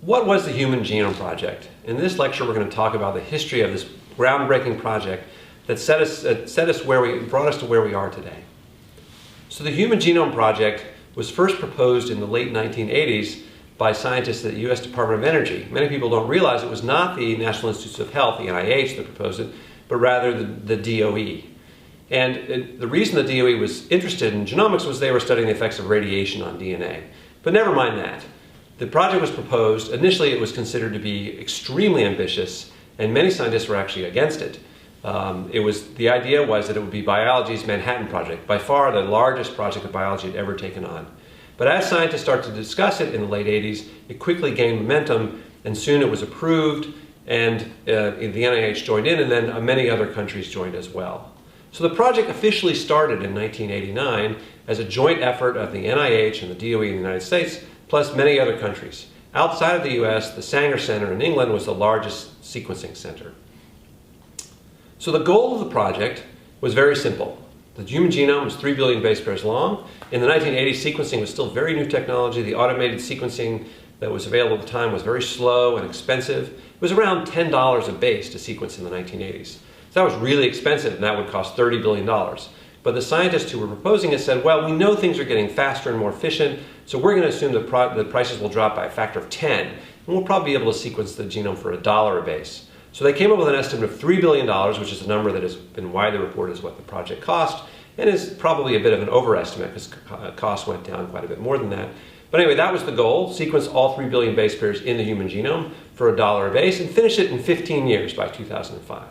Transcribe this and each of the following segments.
What was the Human Genome Project? In this lecture, we're going to talk about the history of this groundbreaking project that brought us to where we are today. So the Human Genome Project was first proposed in the late 1980s by scientists at the U.S. Department of Energy. Many people don't realize it was not the National Institutes of Health, the NIH, that proposed it, but rather the DOE. And the reason the DOE was interested in genomics was they were studying the effects of radiation on DNA. But never mind that. The project was proposed. Initially, it was considered to be extremely ambitious, and many scientists were actually against it. The idea was that it would be biology's Manhattan Project, by far the largest project of biology had ever taken on. But as scientists started to discuss it in the late 80s, it quickly gained momentum, and soon it was approved, and the NIH joined in, and then many other countries joined as well. So the project officially started in 1989 as a joint effort of the NIH and the DOE in the United States, plus many other countries. Outside of the US, the Sanger Center in England was the largest sequencing center. So the goal of the project was very simple. The human genome was 3 billion base pairs long. In the 1980s, sequencing was still very new technology. The automated sequencing that was available at the time was very slow and expensive. It was around $10 a base to sequence in the 1980s. So that was really expensive, and that would cost $30 billion. But the scientists who were proposing it said, well, we know things are getting faster and more efficient, so we're going to assume the prices will drop by a factor of 10, and we'll probably be able to sequence the genome for $1 a base. So they came up with an estimate of $3 billion, which is a number that has been widely reported as what the project cost, and is probably a bit of an overestimate because costs went down quite a bit more than that. But anyway, that was the goal: sequence all 3 billion base pairs in the human genome for $1 a base and finish it in 15 years by 2005.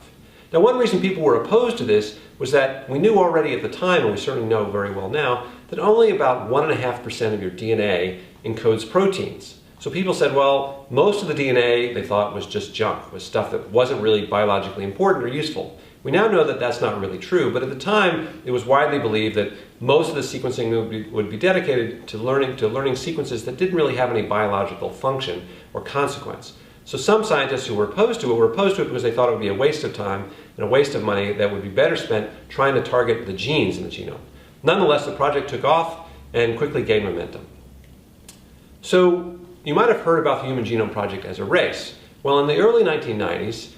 Now, one reason people were opposed to this was that we knew already at the time, and we certainly know very well now, that only about 1.5% of your DNA encodes proteins. So people said, well, most of the DNA they thought was just junk, was stuff that wasn't really biologically important or useful. We now know that that's not really true, but at the time it was widely believed that most of the sequencing would be dedicated to learning sequences that didn't really have any biological function or consequence. So some scientists who were opposed to it because they thought it would be a waste of time and a waste of money that would be better spent trying to target the genes in the genome. Nonetheless, the project took off and quickly gained momentum. So you might have heard about the Human Genome Project as a race. Well, in the early 1990s,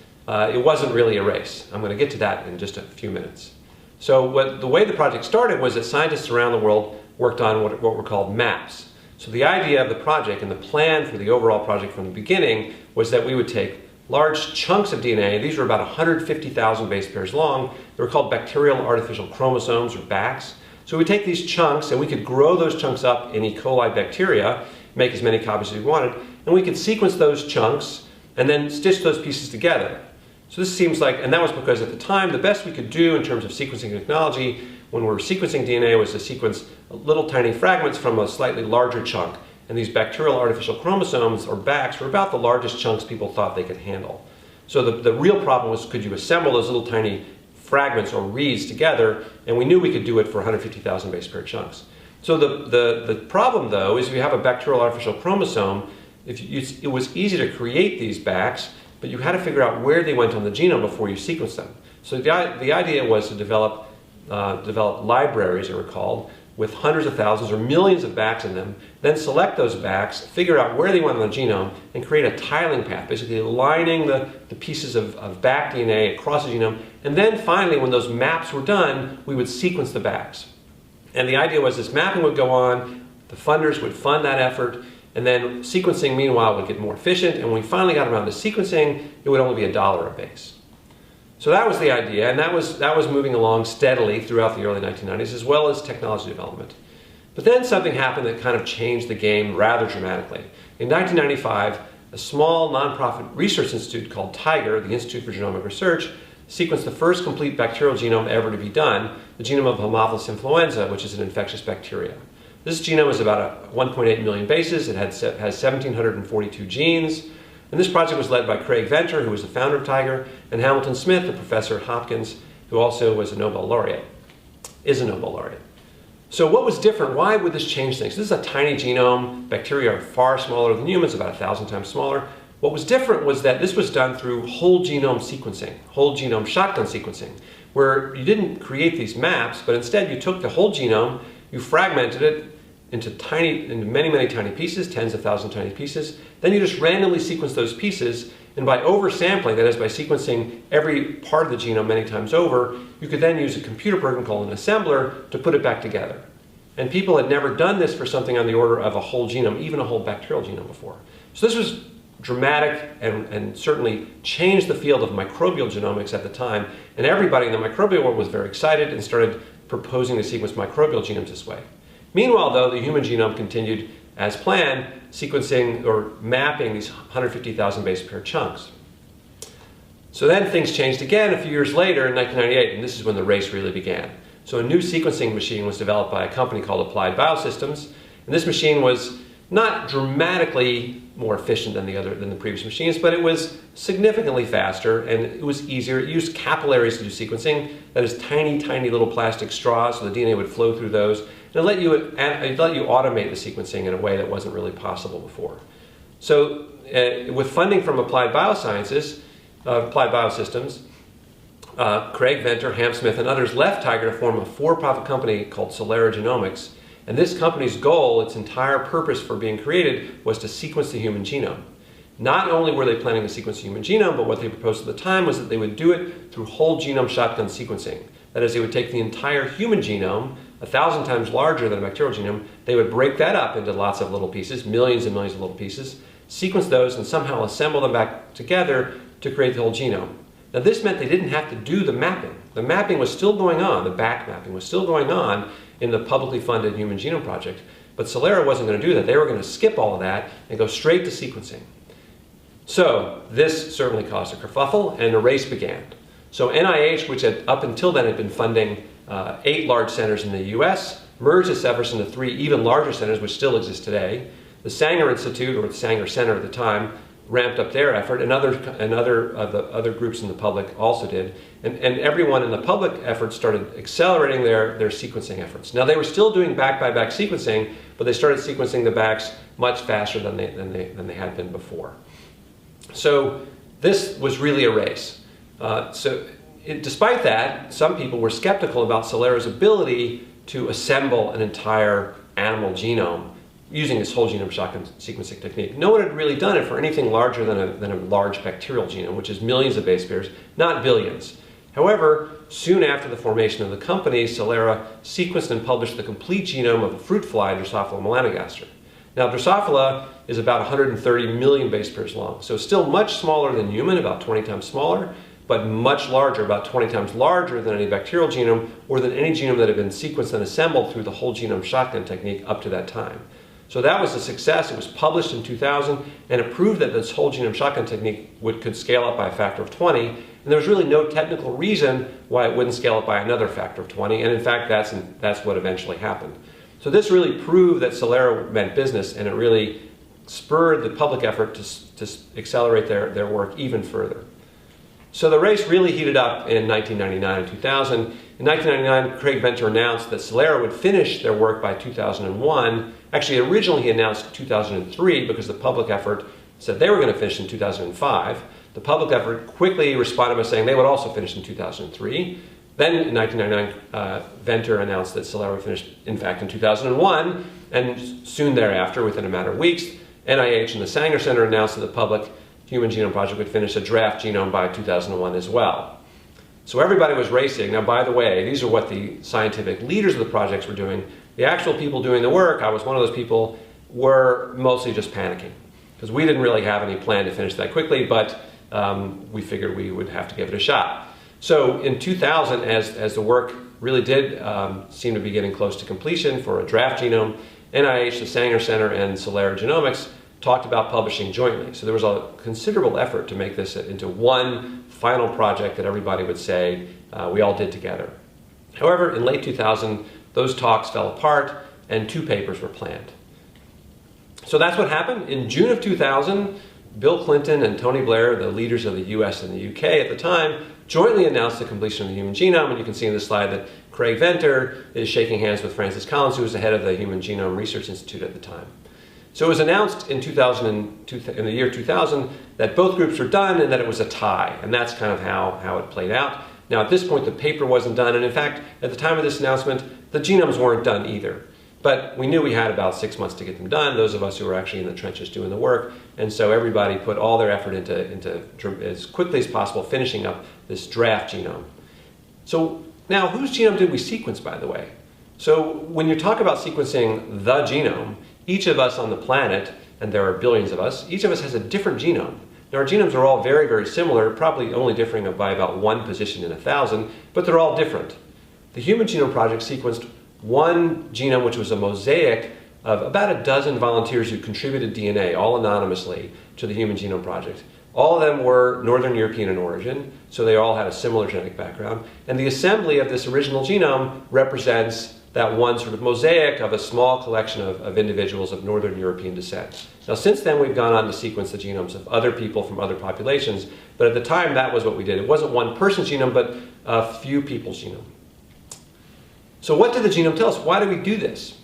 it wasn't really a race. I'm going to get to that in just a few minutes. So the way the project started was that scientists around the world worked on what were called maps. So the idea of the project and the plan for the overall project from the beginning was that we would take large chunks of DNA. These were about 150,000 base pairs long. They were called bacterial artificial chromosomes, or BACs. So we take these chunks and we could grow those chunks up in E. coli bacteria, make as many copies as we wanted, and we could sequence those chunks and then stitch those pieces together. So this seems like, and that was because at the time the best we could do in terms of sequencing technology when we were sequencing DNA was to sequence little tiny fragments from a slightly larger chunk. And these bacterial artificial chromosomes, or BACs, were about the largest chunks people thought they could handle. So the real problem was, could you assemble those little tiny fragments or reads together? And we knew we could do it for 150,000 base pair chunks. So the problem, though, is if you have a bacterial artificial chromosome, it was easy to create these BACs, but you had to figure out where they went on the genome before you sequenced them. So the idea was to develop libraries, they were called, with hundreds of thousands or millions of BACs in them, then select those BACs, figure out where they went on the genome, and create a tiling path, basically aligning the pieces of BAC DNA across the genome. And then finally, when those maps were done, we would sequence the BACs. And the idea was this mapping would go on, the funders would fund that effort, and then sequencing, meanwhile, would get more efficient. And when we finally got around to sequencing, it would only be $1 a base. So that was the idea, and that was moving along steadily throughout the early 1990s, as well as technology development. But then something happened that kind of changed the game rather dramatically. In 1995, a small nonprofit research institute called TIGER, the Institute for Genomic Research, sequenced the first complete bacterial genome ever to be done, the genome of Haemophilus influenza, which is an infectious bacteria. This genome is about 1.8 million bases. It has 1,742 genes. And this project was led by Craig Venter, who was the founder of TIGER, and Hamilton Smith, a professor at Hopkins, who also was a Nobel laureate, is a Nobel laureate. So what was different? Why would this change things? This is a tiny genome. Bacteria are far smaller than humans, about 1,000 times smaller. What was different was that this was done through whole genome sequencing, whole genome shotgun sequencing, where you didn't create these maps, but instead you took the whole genome, you fragmented it, into many, many tiny pieces, tens of thousands of tiny pieces. Then you just randomly sequence those pieces, and by oversampling, that is by sequencing every part of the genome many times over, you could then use a computer program called an assembler to put it back together. And people had never done this for something on the order of a whole genome, even a whole bacterial genome before. So this was dramatic and certainly changed the field of microbial genomics at the time, and everybody in the microbial world was very excited and started proposing to sequence microbial genomes this way. Meanwhile, though, the human genome continued as planned, sequencing or mapping these 150,000 base pair chunks. So then things changed again a few years later in 1998, and this is when the race really began. So a new sequencing machine was developed by a company called Applied Biosystems, and this machine was not dramatically more efficient than the previous machines, but it was significantly faster and it was easier. It used capillaries to do sequencing, that is tiny, tiny little plastic straws, so the DNA would flow through those. And it let you automate the sequencing in a way that wasn't really possible before. So with funding from Applied Biosystems, Craig Venter, Ham Smith, and others left Tiger to form a for-profit company called Celera Genomics. And this company's goal, its entire purpose for being created, was to sequence the human genome. Not only were they planning to sequence the human genome, but what they proposed at the time was that they would do it through whole genome shotgun sequencing. That is, they would take the entire human genome, 1,000 times larger than a bacterial genome, they would break that up into lots of little pieces, millions and millions of little pieces, sequence those, and somehow assemble them back together to create the whole genome. Now this meant they didn't have to do the mapping. The mapping was still going on, the back mapping was still going on in the publicly funded Human Genome Project, but Celera wasn't going to do that. They were going to skip all of that and go straight to sequencing. So this certainly caused a kerfuffle, and a race began. So NIH, which had up until then had been funding 8 large centers in the US, merged its efforts into 3 even larger centers which still exist today. The Sanger Institute, or the Sanger Center at the time, ramped up their effort, and other groups in the public also did. And everyone in the public effort started accelerating their sequencing efforts. Now they were still doing back-by-back sequencing, but they started sequencing the backs much faster than they had been before. So this was really a race. Despite that, some people were skeptical about Celera's ability to assemble an entire animal genome using this whole genome shotgun sequencing technique. No one had really done it for anything larger than a large bacterial genome, which is millions of base pairs, not billions. However, soon after the formation of the company, Celera sequenced and published the complete genome of a fruit fly, Drosophila melanogaster. Now, Drosophila is about 130 million base pairs long, so still much smaller than human, about 20 times smaller, but much larger, about 20 times larger than any bacterial genome or than any genome that had been sequenced and assembled through the whole genome shotgun technique up to that time. So that was a success. It was published in 2000, and it proved that this whole genome shotgun technique could scale up by a factor of 20, and there was really no technical reason why it wouldn't scale up by another factor of 20, and in fact that's what eventually happened. So this really proved that Celera meant business, and it really spurred the public effort to accelerate their work even further. So the race really heated up in 1999 and 2000. In 1999, Craig Venter announced that Celera would finish their work by 2001. Actually, originally he announced 2003 because the public effort said they were going to finish in 2005. The public effort quickly responded by saying they would also finish in 2003. Then in 1999, Venter announced that Celera would finish, in fact, in 2001. And soon thereafter, within a matter of weeks, NIH and the Sanger Center announced that the public Human Genome Project would finish a draft genome by 2001 as well. So everybody was racing. Now, by the way, these are what the scientific leaders of the projects were doing. The actual people doing the work, I was one of those people, were mostly just panicking because we didn't really have any plan to finish that quickly, but we figured we would have to give it a shot. So in 2000, as the work really did seem to be getting close to completion for a draft genome, NIH, the Sanger Center, and Celera Genomics talked about publishing jointly. So there was a considerable effort to make this into one final project that everybody would say we all did together. However, in late 2000, those talks fell apart and 2 papers were planned. So that's what happened. In June of 2000, Bill Clinton and Tony Blair, the leaders of the US and the UK at the time, jointly announced the completion of the human genome, and you can see in this slide that Craig Venter is shaking hands with Francis Collins, who was the head of the Human Genome Research Institute at the time. So it was announced in the year 2000 that both groups were done and that it was a tie, and that's kind of how it played out. Now at this point the paper wasn't done, and in fact at the time of this announcement the genomes weren't done either. But we knew we had about 6 months to get them done, those of us who were actually in the trenches doing the work. And so everybody put all their effort into as quickly as possible finishing up this draft genome. So now, whose genome did we sequence, by the way? So when you talk about sequencing the genome, each of us on the planet, and there are billions of us, each of us has a different genome. Now, our genomes are all very, very similar, probably only differing by about 1 position in 1,000, but they're all different. The Human Genome Project sequenced one genome, which was a mosaic of about a dozen volunteers who contributed DNA, all anonymously, to the Human Genome Project. All of them were Northern European in origin, so they all had a similar genetic background. And the assembly of this original genome represents that one sort of mosaic of a small collection of individuals of Northern European descent. Now, since then, we've gone on to sequence the genomes of other people from other populations, but at the time, that was what we did. It wasn't one person's genome, but a few people's genome. So what did the genome tell us? Why do we do this?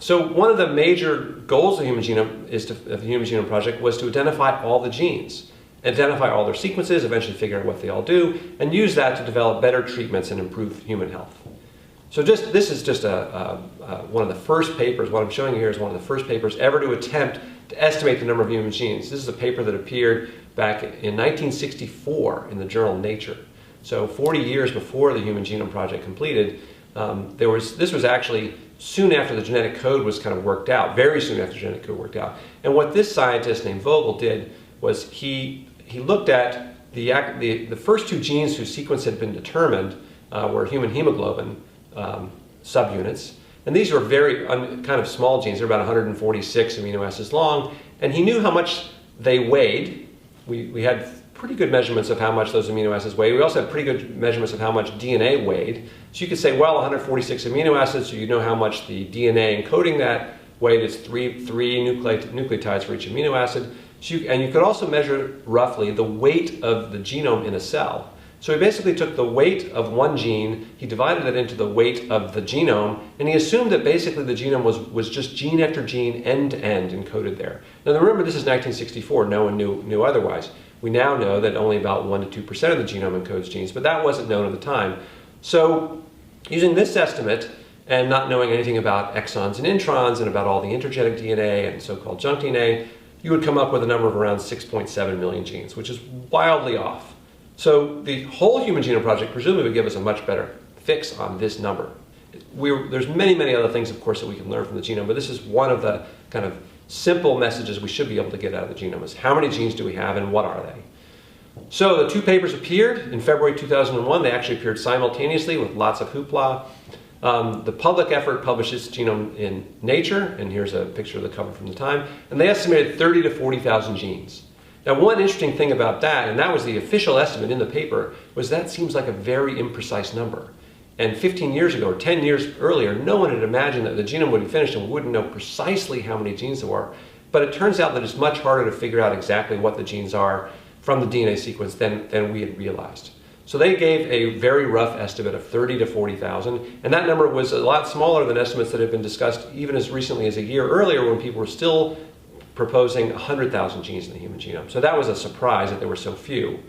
So one of the major goals of the Human Genome Project was to identify all the genes, identify all their sequences, eventually figure out what they all do, and use that to develop better treatments and improve human health. So this is just one of the first papers. What I'm showing you here is one of the first papers ever to attempt to estimate the number of human genes. This is a paper that appeared back in 1964 in the journal Nature. So 40 years before the Human Genome Project completed. This was actually soon after the genetic code was kind of worked out, very soon after the genetic code worked out. And what this scientist named Vogel did was he looked at the first 2 genes whose sequence had been determined were human hemoglobin subunits. And these were very kind of small genes. They're about 146 amino acids long. And he knew how much they weighed. We had pretty good measurements of how much those amino acids weighed. We also had pretty good measurements of how much DNA weighed. So you could say, well, 146 amino acids, so you know how much the DNA encoding that weighed. It's three nucleotides for each amino acid. And you could also measure roughly the weight of the genome in a cell. So he basically took the weight of one gene, he divided it into the weight of the genome, and he assumed that basically the genome was just gene after gene, end to end, encoded there. Now remember, this is 1964, no one knew otherwise. We now know that only about 1% to 2% of the genome encodes genes, but that wasn't known at the time. So using this estimate, and not knowing anything about exons and introns and about all the intergenic DNA and so-called junk DNA, you would come up with a number of around 6.7 million genes, which is wildly off. So the whole Human Genome Project presumably would give us a much better fix on this number. There's many, many other things, of course, that we can learn from the genome, but this is one of the kind of simple messages we should be able to get out of the genome is how many genes do we have and what are they? So the 2 papers appeared in February 2001. They actually appeared simultaneously with lots of hoopla. The public effort published its genome in Nature, and here's a picture of the cover from the time, and they estimated 30 to 40,000 genes. Now, one interesting thing about that, and that was the official estimate in the paper, was that seems like a very imprecise number. And 15 years ago, or 10 years earlier, no one had imagined that the genome would be finished and we wouldn't know precisely how many genes there were. But it turns out that it's much harder to figure out exactly what the genes are from the DNA sequence than we had realized. So they gave a very rough estimate of 30 to 40,000, and that number was a lot smaller than estimates that had been discussed even as recently as a year earlier when people were still proposing 100,000 genes in the human genome. So that was a surprise that there were so few.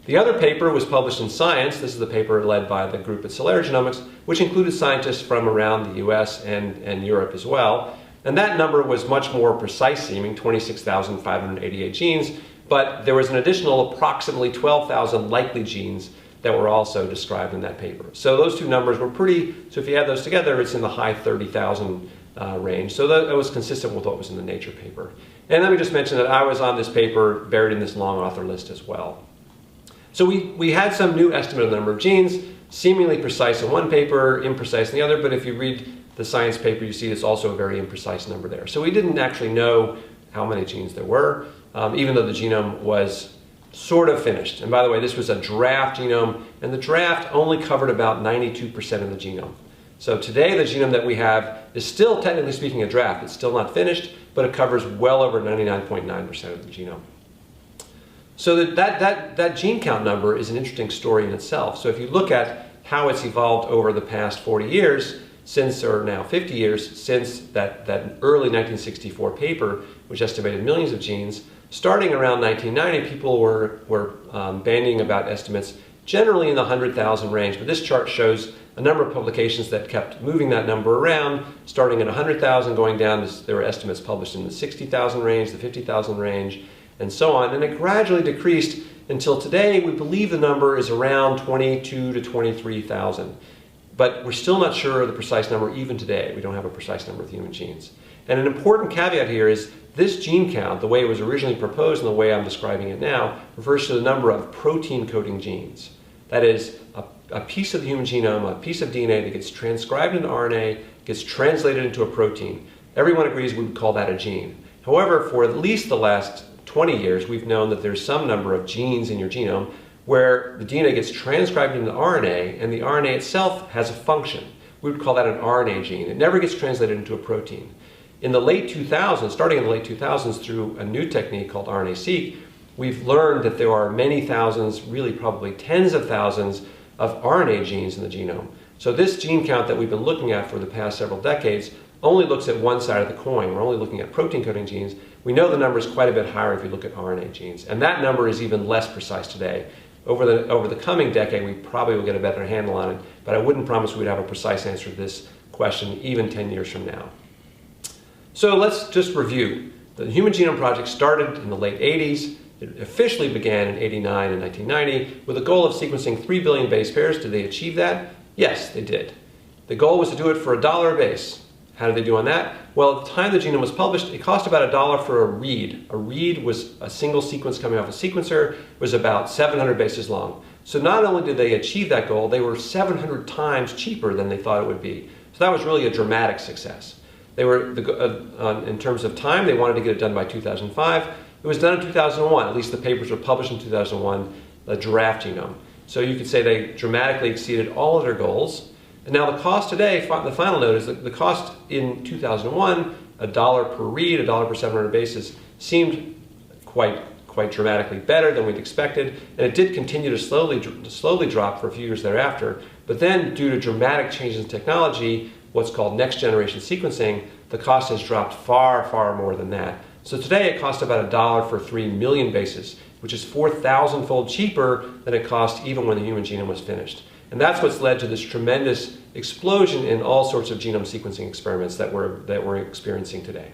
The other paper was published in Science. This is the paper led by the group at Celera Genomics, which included scientists from around the US and Europe as well. And that number was much more precise seeming, 26,588 genes, but there was an additional approximately 12,000 likely genes that were also described in that paper. So those 2 numbers were so if you add those together, it's in the high 30,000 range. So that was consistent with what was in the Nature paper. And let me just mention that I was on this paper, buried in this long author list as well. So we had some new estimate of the number of genes, seemingly precise in one paper, imprecise in the other, but if you read the Science paper, you see it's also a very imprecise number there. So we didn't actually know how many genes there were, even though the genome was sort of finished. And by the way, this was a draft genome, and the draft only covered about 92% of the genome. So today, the genome that we have is still, technically speaking, a draft. It's still not finished, but it covers well over 99.9% of the genome. So that gene count number is an interesting story in itself. So if you look at how it's evolved over the past 40 years, or now 50 years, since that early 1964 paper, which estimated millions of genes, starting around 1990, people were bandying about estimates generally in the 100,000 range. But this chart shows a number of publications that kept moving that number around, starting at 100,000, going down to, there were estimates published in the 60,000 range, the 50,000 range, and so on. And it gradually decreased until today. We believe the number is around 22 to 23,000. But we're still not sure of the precise number even today. We don't have a precise number of human genes. And an important caveat here is this gene count, the way it was originally proposed and the way I'm describing it now, refers to the number of protein coding genes. That is, a piece of the human genome, a piece of DNA that gets transcribed into RNA, gets translated into a protein. Everyone agrees we would call that a gene. However, for at least the last 20 years, we've known that there's some number of genes in your genome where the DNA gets transcribed into RNA and the RNA itself has a function. We would call that an RNA gene. It never gets translated into a protein. In the late 2000s, starting in the late 2000s through a new technique called RNA-seq, we've learned that there are many thousands, really probably tens of thousands of RNA genes in the genome. So this gene count that we've been looking at for the past several decades only looks at one side of the coin. We're only looking at protein coding genes. We know the number is quite a bit higher if you look at RNA genes. And that number is even less precise today. Over the coming decade, we probably will get a better handle on it, but I wouldn't promise we'd have a precise answer to this question even 10 years from now. So let's just review. The Human Genome Project started in the late 80s. It officially began in 89 and 1990 with a goal of sequencing 3 billion base pairs. Did they achieve that? Yes, they did. The goal was to do it for $1 a base. How did they do on that? Well, at the time the genome was published, it cost about $1 for a read. A read was a single sequence coming off a sequencer. It was about 700 bases long. So not only did they achieve that goal, they were 700 times cheaper than they thought it would be. So that was really a dramatic success. They were, in terms of time, they wanted to get it done by 2005. It was done in 2001. At least the papers were published in 2001, the giraffe genome. So you could say they dramatically exceeded all of their goals. And now the cost today, the final note is that the cost in 2001, $1 per read, $1 per 700 bases, seemed quite dramatically better than we'd expected. And it did continue to slowly drop for a few years thereafter. But then, due to dramatic changes in technology, what's called next generation sequencing, the cost has dropped far, far more than that. So today it costs about $1 for 3 million bases, which is 4,000-fold cheaper than it cost even when the human genome was finished. And that's what's led to this tremendous explosion in all sorts of genome sequencing experiments that we're experiencing today.